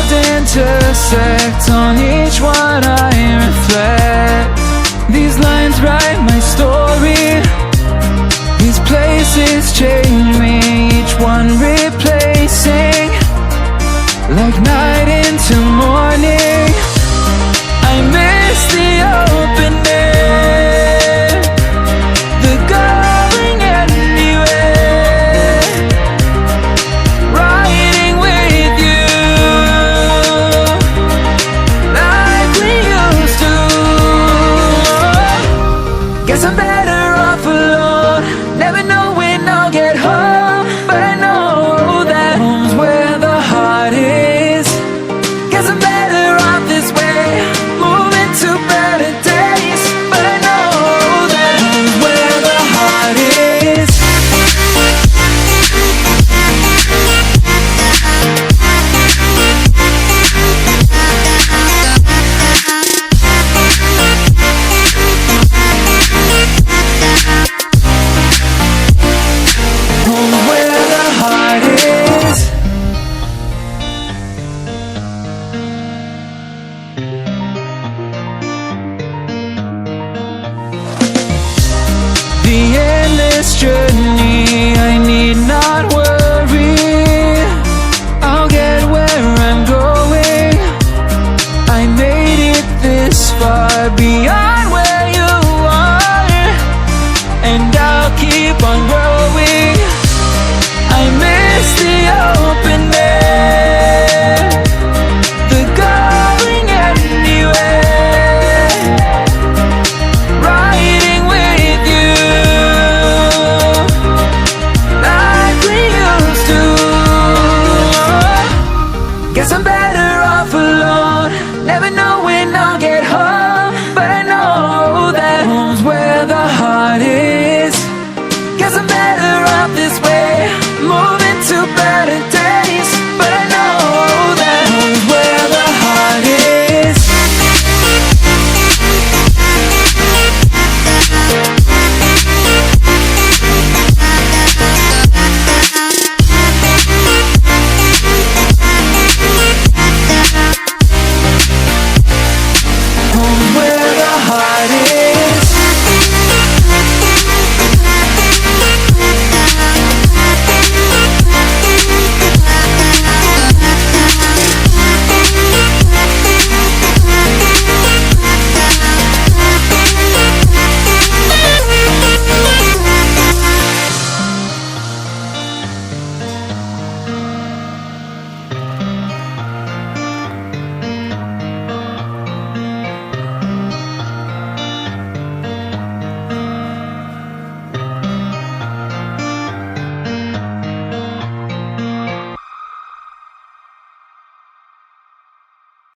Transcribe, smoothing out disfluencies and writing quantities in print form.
worlds intersect, on each one I reflect. These lines write my story, these places change me, each one replacing, like night into morning. I miss the open air, the going anywhere, riding with you like we used to. Guess I'm better off alone, never know when I'll get home, but I know that home's where the heart is. Guess I'm better off this way, moving to better days, but I know that home's where the heart is. Home's where the heart is. The endless journey, I need not worry, I'll get where I'm going. I made it this far, beyond where you are, and I'll keep on growing. I miss the open air, the going anywhere, riding with you like we used to. Guess I'm better off alone, never know when I'll get home, but I know that home's where the heart is. Guess I'm better off this way,